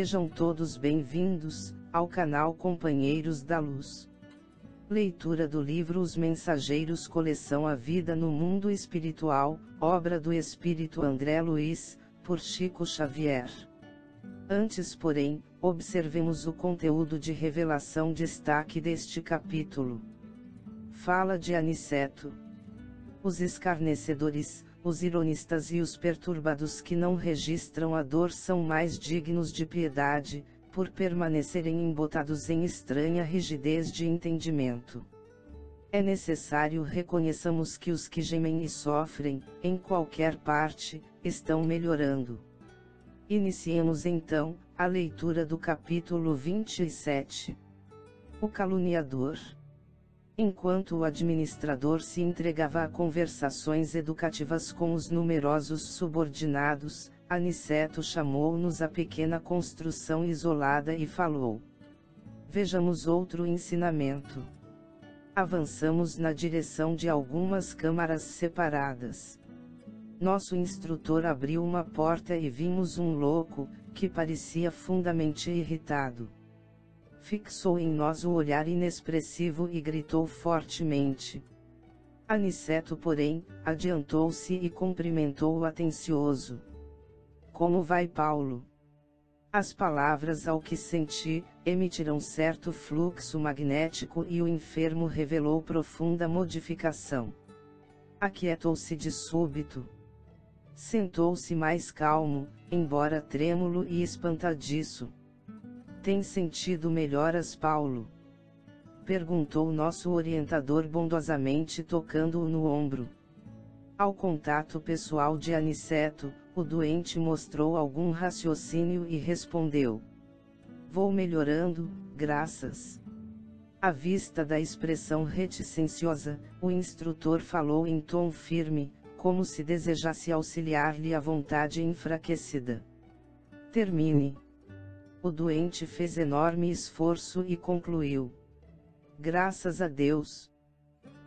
Sejam todos bem-vindos ao canal Companheiros da Luz. Leitura do livro Os Mensageiros, coleção A Vida no Mundo Espiritual, obra do Espírito André Luiz, por Chico Xavier. Antes, porém, observemos o conteúdo de revelação destaque deste capítulo. Fala de Aniceto. Os escarnecedores, os ironistas e os perturbados que não registram a dor são mais dignos de piedade, por permanecerem embotados em estranha rigidez de entendimento. É necessário reconheçamos que os que gemem e sofrem, em qualquer parte, estão melhorando. Iniciemos então a leitura do capítulo 27. O caluniador. Enquanto o administrador se entregava a conversações educativas com os numerosos subordinados, Aniceto chamou-nos à pequena construção isolada e falou: vejamos outro ensinamento. Avançamos na direção de algumas câmaras separadas. Nosso instrutor abriu uma porta e vimos um louco, que parecia fundamente irritado. Fixou em nós o olhar inexpressivo e gritou fortemente. Aniceto, porém, adiantou-se e cumprimentou-o atencioso. Como vai, Paulo? As palavras, ao que senti, emitiram certo fluxo magnético e o enfermo revelou profunda modificação. Aquietou-se de súbito. Sentou-se mais calmo, embora trêmulo e espantadiço. Tem sentido melhoras, Paulo? Perguntou nosso orientador bondosamente, tocando-o no ombro. Ao contato pessoal de Aniceto, o doente mostrou algum raciocínio e respondeu: vou melhorando, graças. À vista da expressão reticenciosa, o instrutor falou em tom firme, como se desejasse auxiliar-lhe a vontade enfraquecida. Termine. O doente fez enorme esforço e concluiu: graças a Deus.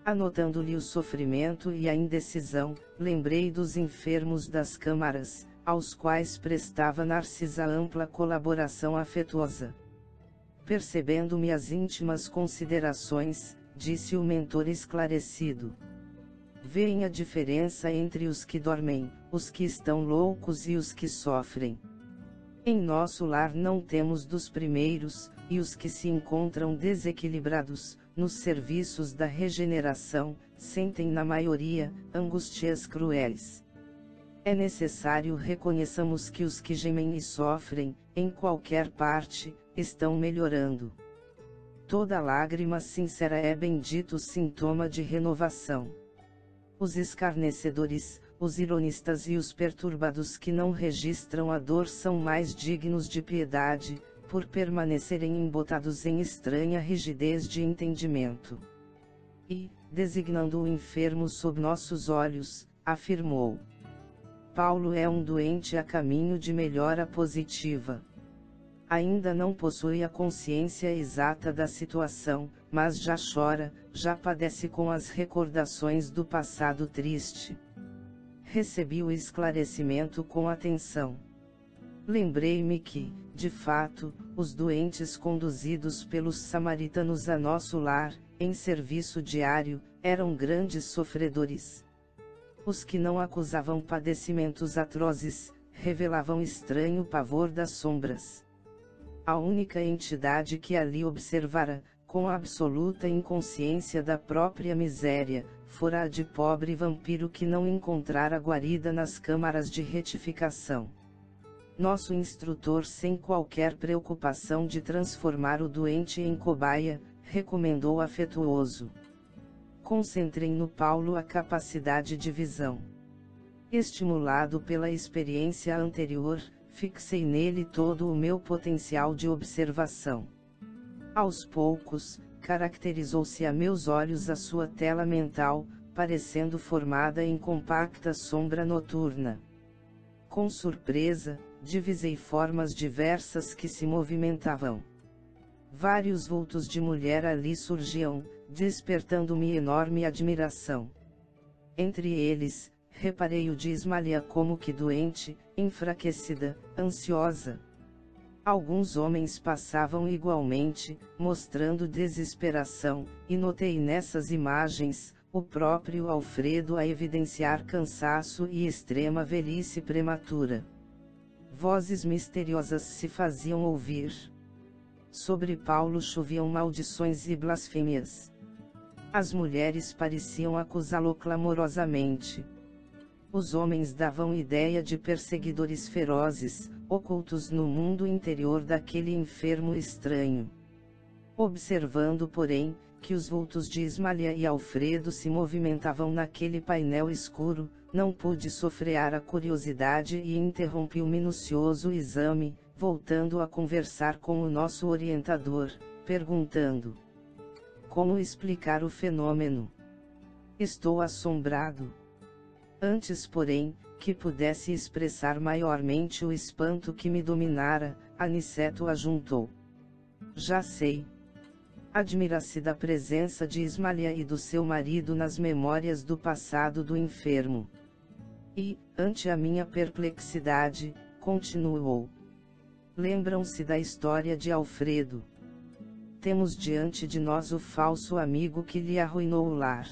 Anotando-lhe o sofrimento e a indecisão, lembrei dos enfermos das câmaras, aos quais prestava Narcisa ampla colaboração afetuosa. Percebendo-me as íntimas considerações, disse o mentor esclarecido: veem a diferença entre os que dormem, os que estão loucos e os que sofrem. Em nosso lar não temos dos primeiros, e os que se encontram desequilibrados, nos serviços da regeneração, sentem na maioria, angústias cruéis. É necessário reconheçamos que os que gemem e sofrem, em qualquer parte, estão melhorando. Toda lágrima sincera é bendito sintoma de renovação. Os escarnecedores, os ironistas e os perturbados que não registram a dor são mais dignos de piedade, por permanecerem embotados em estranha rigidez de entendimento. E, designando o enfermo sob nossos olhos, afirmou: Paulo é um doente a caminho de melhora positiva. Ainda não possui a consciência exata da situação, mas já chora, já padece com as recordações do passado triste. Recebi o esclarecimento com atenção. Lembrei-me que, de fato, os doentes conduzidos pelos samaritanos a nosso lar, em serviço diário, eram grandes sofredores. Os que não acusavam padecimentos atrozes, revelavam estranho pavor das sombras. A única entidade que ali observara, com absoluta inconsciência da própria miséria, fora a de pobre vampiro que não encontrara guarida nas câmaras de retificação. Nosso instrutor, sem qualquer preocupação de transformar o doente em cobaia, recomendou afetuoso: concentrem no Paulo a capacidade de visão. Estimulado pela experiência anterior, fixei nele todo o meu potencial de observação. Aos poucos, caracterizou-se a meus olhos a sua tela mental, parecendo formada em compacta sombra noturna. Com surpresa, divisei formas diversas que se movimentavam. Vários vultos de mulher ali surgiam, despertando-me enorme admiração. Entre eles, reparei o de Ismalia como que doente, enfraquecida, ansiosa. Alguns homens passavam igualmente, mostrando desesperação, e notei nessas imagens, o próprio Alfredo a evidenciar cansaço e extrema velhice prematura. Vozes misteriosas se faziam ouvir. Sobre Paulo choviam maldições e blasfêmias. As mulheres pareciam acusá-lo clamorosamente. Os homens davam ideia de perseguidores ferozes, ocultos no mundo interior daquele enfermo estranho. Observando, porém, que os vultos de Ismalia e Alfredo se movimentavam naquele painel escuro, não pude sofrear a curiosidade e interrompi o minucioso exame, voltando a conversar com o nosso orientador, perguntando: como explicar o fenômeno? Estou assombrado. Antes, porém, que pudesse expressar maiormente o espanto que me dominara, Aniceto ajuntou: já sei. Admira-se da presença de Ismalia e do seu marido nas memórias do passado do enfermo. E, ante a minha perplexidade, continuou: lembram-se da história de Alfredo. Temos diante de nós o falso amigo que lhe arruinou o lar.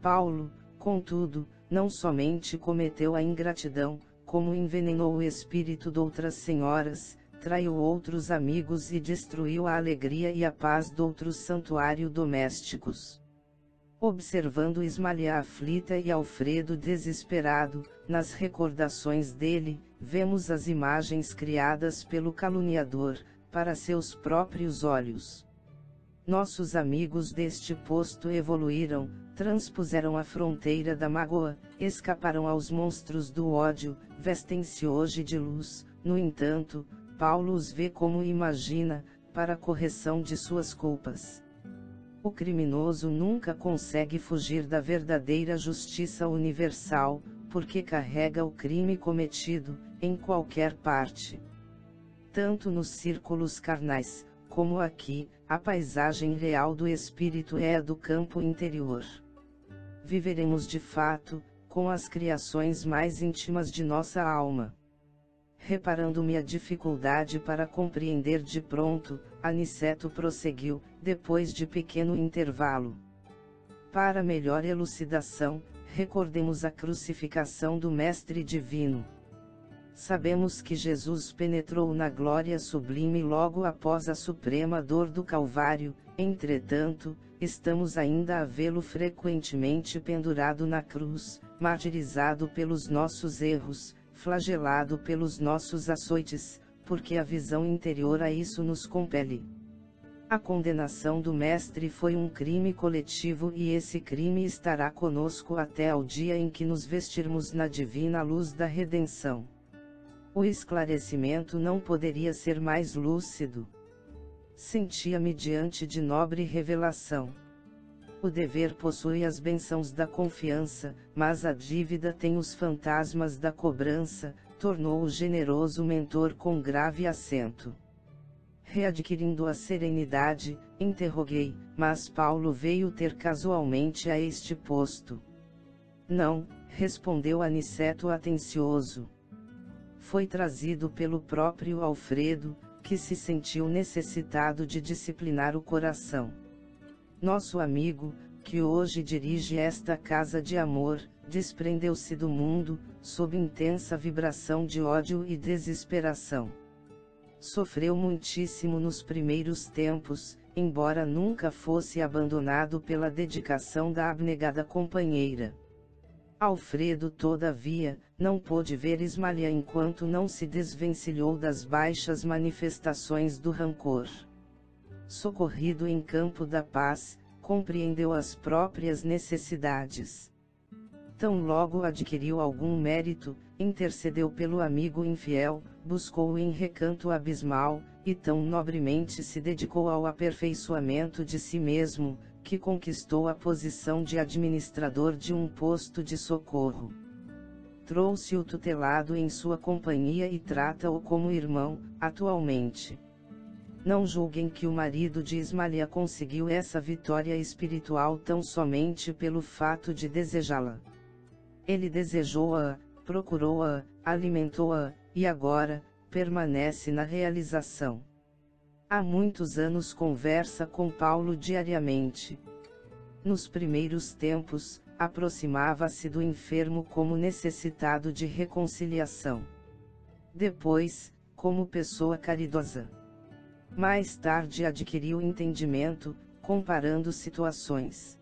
Paulo, contudo, não somente cometeu a ingratidão, como envenenou o espírito de outras senhoras, traiu outros amigos e destruiu a alegria e a paz de outros santuários domésticos. Observando Ismalia aflita e Alfredo desesperado, nas recordações dele, vemos as imagens criadas pelo caluniador, para seus próprios olhos. Nossos amigos deste posto evoluíram, transpuseram a fronteira da mágoa, escaparam aos monstros do ódio, vestem-se hoje de luz. No entanto, Paulo os vê como imagina, para a correção de suas culpas. O criminoso nunca consegue fugir da verdadeira justiça universal, porque carrega o crime cometido, em qualquer parte. Tanto nos círculos carnais, como aqui, a paisagem real do espírito é a do campo interior. Viveremos de fato, com as criações mais íntimas de nossa alma. Reparando-me a dificuldade para compreender de pronto, Aniceto prosseguiu, depois de pequeno intervalo. Para melhor elucidação, recordemos a crucificação do Mestre Divino. Sabemos que Jesus penetrou na glória sublime logo após a suprema dor do Calvário, entretanto, estamos ainda a vê-lo frequentemente pendurado na cruz, martirizado pelos nossos erros, flagelado pelos nossos açoites, porque a visão interior a isso nos compele. A condenação do Mestre foi um crime coletivo e esse crime estará conosco até ao dia em que nos vestirmos na divina luz da redenção. O esclarecimento não poderia ser mais lúcido. Sentia-me diante de nobre revelação. O dever possui as bênçãos da confiança, mas a dívida tem os fantasmas da cobrança, tornou o generoso mentor com grave acento. Readquirindo a serenidade, interroguei: mas Paulo veio ter casualmente a este posto? Não, respondeu Aniceto atencioso. Foi trazido pelo próprio Alfredo, que se sentiu necessitado de disciplinar o coração. Nosso amigo, que hoje dirige esta casa de amor, desprendeu-se do mundo, sob intensa vibração de ódio e desesperação. Sofreu muitíssimo nos primeiros tempos, embora nunca fosse abandonado pela dedicação da abnegada companheira. Alfredo, todavia, não pôde ver Ismalia enquanto não se desvencilhou das baixas manifestações do rancor. Socorrido em campo da paz, compreendeu as próprias necessidades. Tão logo adquiriu algum mérito, intercedeu pelo amigo infiel, buscou-o em recanto abismal, e tão nobremente se dedicou ao aperfeiçoamento de si mesmo, que conquistou a posição de administrador de um posto de socorro. Trouxe o tutelado em sua companhia e trata-o como irmão, atualmente. Não julguem que o marido de Ismalia conseguiu essa vitória espiritual tão somente pelo fato de desejá-la. Ele desejou-a, procurou-a, alimentou-a, e agora, permanece na realização. Há muitos anos conversa com Paulo diariamente. Nos primeiros tempos, aproximava-se do enfermo como necessitado de reconciliação. Depois, como pessoa caridosa. Mais tarde adquiriu entendimento, comparando situações.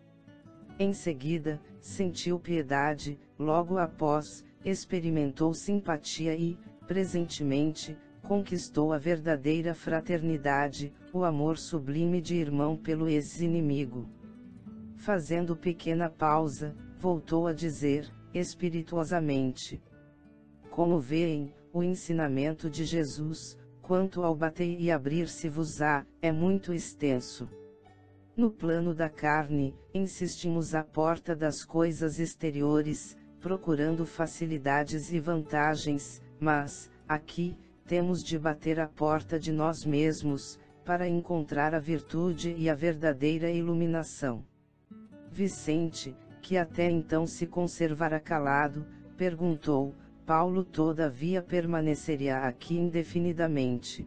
Em seguida, sentiu piedade, logo após, experimentou simpatia e, presentemente, conquistou a verdadeira fraternidade, o amor sublime de irmão pelo ex-inimigo. Fazendo pequena pausa, voltou a dizer, espirituosamente: como veem, o ensinamento de Jesus, quanto ao bater e abrir-se-vos-á, é muito extenso. No plano da carne, insistimos à porta das coisas exteriores, procurando facilidades e vantagens, mas, aqui, temos de bater a porta de nós mesmos, para encontrar a virtude e a verdadeira iluminação. Vicente, que até então se conservara calado, perguntou: Paulo todavia permaneceria aqui indefinidamente?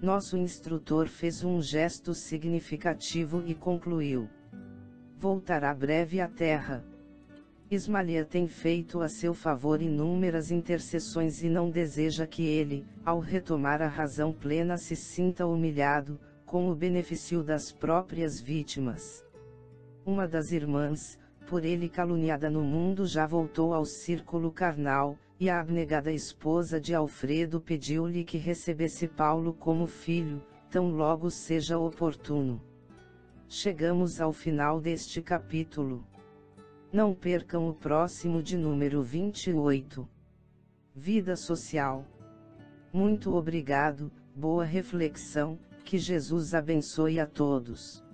Nosso instrutor fez um gesto significativo e concluiu: voltará breve à terra. Ismalia tem feito a seu favor inúmeras intercessões e não deseja que ele, ao retomar a razão plena, se sinta humilhado, com o benefício das próprias vítimas. Uma das irmãs, por ele caluniada no mundo, já voltou ao círculo carnal, e a abnegada esposa de Alfredo pediu-lhe que recebesse Paulo como filho, tão logo seja oportuno. Chegamos ao final deste capítulo. Não percam o próximo de número 28. Vida social. Muito obrigado, boa reflexão, que Jesus abençoe a todos.